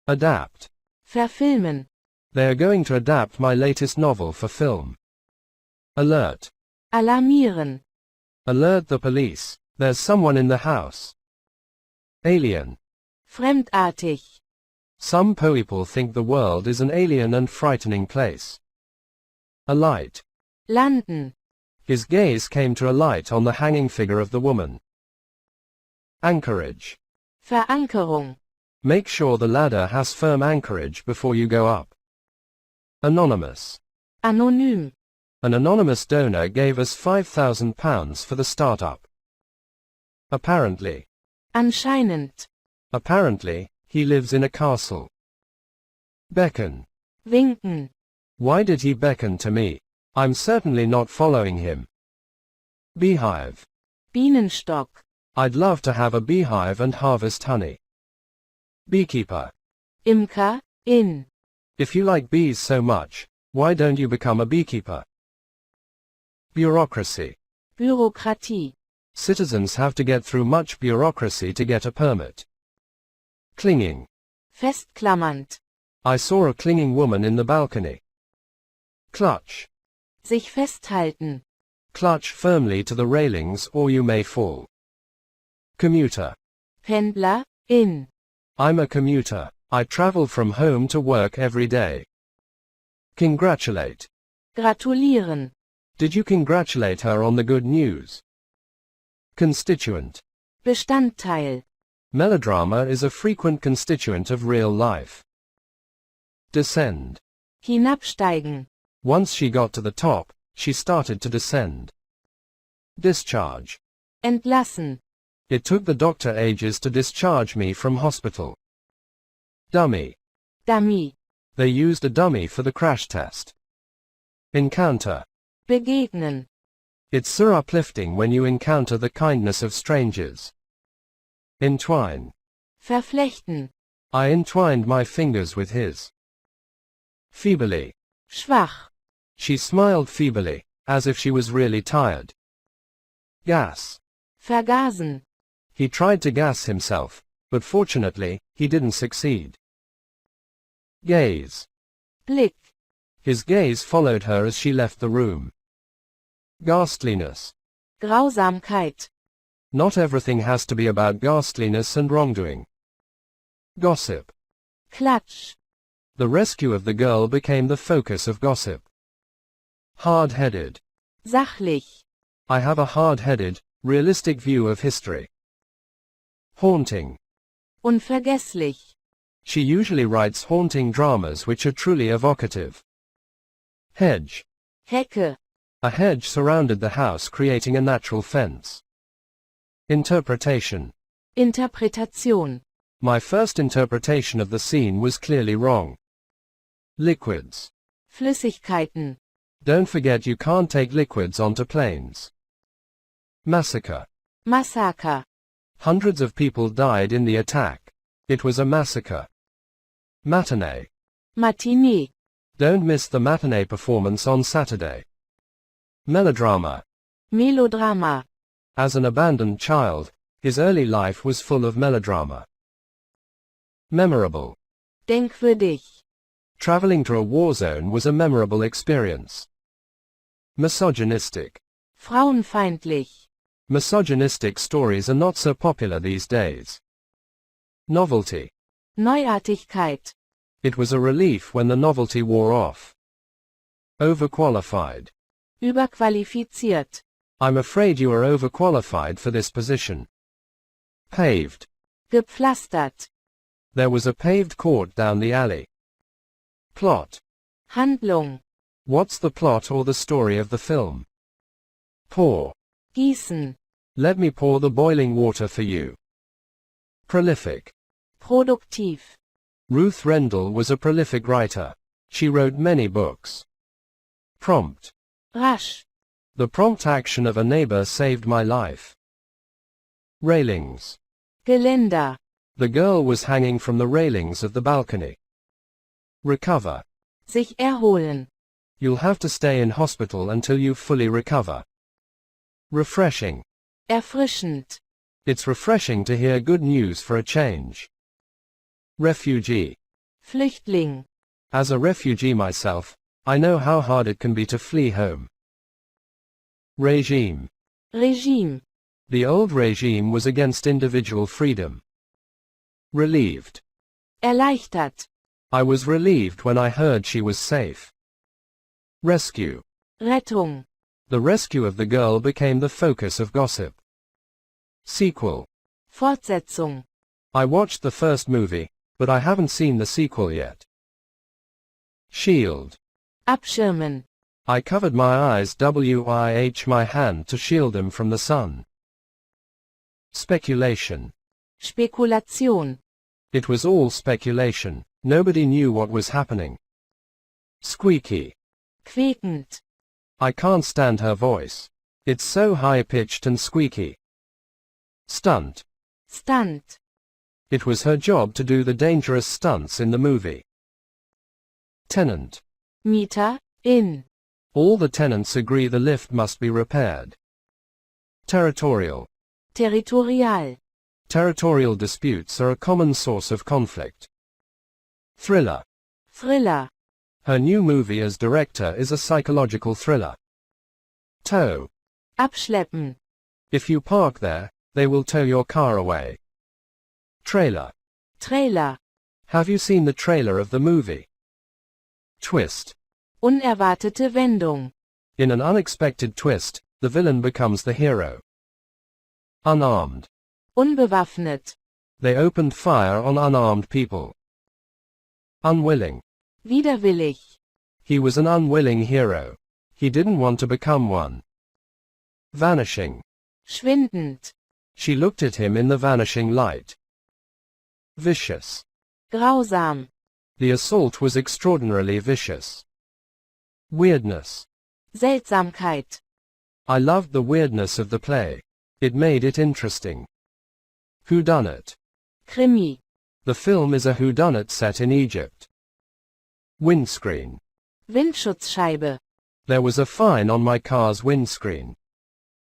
Adapt. Verfilmen. They are going to adapt my latest novel for film. Alert. Alarmieren. Alert the police. There's someone in the house. Alien. Fremdartig. Some people think the world is an alien and frightening place. Alight. Landen. His gaze came to alight on the hanging figure of the woman. Anchorage. Verankerung. Make sure the ladder has firm anchorage before you go up. Anonymous. Anonym. An anonymous donor gave us £5,000 for the startup. Apparently. Anscheinend. Apparently, he lives in a castle. Beckon. Winken. Why did he beckon to me? I'm certainly not following him. Beehive. Bienenstock. I'd love to have a beehive and harvest honey. Beekeeper. Imker. In. If you like bees so much, why don't you become a beekeeper? Bureaucracy. Bürokratie. Citizens have to get through much bureaucracy to get a permit. Clinging. Festklammernd. I saw a clinging woman in the balcony. Clutch. Sich festhalten. Clutch firmly to the railings or you may fall. Commuter. Pendler. In. I'm a commuter. I travel from home to work every day. Congratulate. Gratulieren. Did you congratulate her on the good news? Constituent. Bestandteil. Melodrama is a frequent constituent of real life. Descend. Hinabsteigen. Once she got to the top, she started to descend. Discharge. Entlassen. It took the doctor ages to discharge me from hospital. Dummy. Dummy. They used a dummy for the crash test. Encounter. Begegnen. It's so uplifting when you encounter the kindness of strangers. Entwine. Verflechten. I entwined my fingers with his. Feebly. Schwach. She smiled feebly, as if she was really tired. Gas. Vergasen. He tried to gas himself, but fortunately, he didn't succeed. Gaze. Blick. His gaze followed her as she left the room. Ghastliness. Grausamkeit. Not everything has to be about ghastliness and wrongdoing. Gossip. Klatsch. The rescue of the girl became the focus of gossip. Hard-headed. Sachlich. I have a hard-headed, realistic view of history. Haunting. Unvergesslich. She usually writes haunting dramas which are truly evocative. Hedge. Hecke. A hedge surrounded the house, creating a natural fence. Interpretation. Interpretation. My first interpretation of the scene was clearly wrong. Liquids. Flüssigkeiten. Don't forget you can't take liquids onto planes. Massacre. Massacre. Hundreds of people died in the attack. It was a massacre. Matinee. Matinee. Don't miss the matinee performance on Saturday. Melodrama. Melodrama. As an abandoned child, his early life was full of melodrama. Memorable. Denkwürdig. Traveling to a war zone was a memorable experience. Misogynistic. Frauenfeindlich. Misogynistic stories are not so popular these days. Novelty. Neuartigkeit. It was a relief when the novelty wore off. Overqualified. Überqualifiziert. I'm afraid you are overqualified for this position. Paved. Gepflastert. There was a paved court down the alley. Plot. Handlung. What's the plot or the story of the film? Pour. Gießen. Let me pour the boiling water for you. Prolific. Produktiv. Ruth Rendell was a prolific writer. She wrote many books. Prompt. Rasch. The prompt action of a neighbor saved my life. Railings. Geländer. The girl was hanging from the railings of the balcony. Recover. Sich erholen. You'll have to stay in hospital until you fully recover. Refreshing. Erfrischend. It's refreshing to hear good news for a change. Refugee. Flüchtling. As a refugee myself, I know how hard it can be to flee home. Regime. Regime. The old regime was against individual freedom. Relieved. Erleichtert. I was relieved when I heard she was safe. Rescue. Rettung. The rescue of the girl became the focus of gossip. Sequel. Fortsetzung. I watched the first movie, but I haven't seen the sequel yet. Shield. Abschirmen. I covered my eyes with my hand to shield them from the sun. Speculation. Spekulation. It was all speculation. Nobody knew what was happening. Squeaky. Quiekend. I can't stand her voice. It's so high-pitched and squeaky. Stunt. Stunt. It was her job to do the dangerous stunts in the movie. Tenant. Mieter. In. All the tenants agree the lift must be repaired. Territorial. Territorial. Territorial disputes are a common source of conflict. Thriller. Thriller. Her new movie as director is a psychological thriller. Tow. Abschleppen. If you park there, they will tow your car away. Trailer. Trailer. Have you seen the trailer of the movie? Twist. Unerwartete Wendung. In an unexpected twist, the villain becomes the hero. Unarmed. Unbewaffnet. They opened fire on unarmed people. Unwilling. Widerwillig. He was an unwilling hero. He didn't want to become one. Vanishing. Schwindend. She looked at him in the vanishing light. Vicious. Grausam. The assault was extraordinarily vicious. Weirdness. Seltsamkeit. I loved the weirdness of the play. It made it interesting. Whodunnit. Krimi. The film is a whodunnit set in Egypt. Windscreen. Windschutzscheibe. There was a fine on my car's windscreen.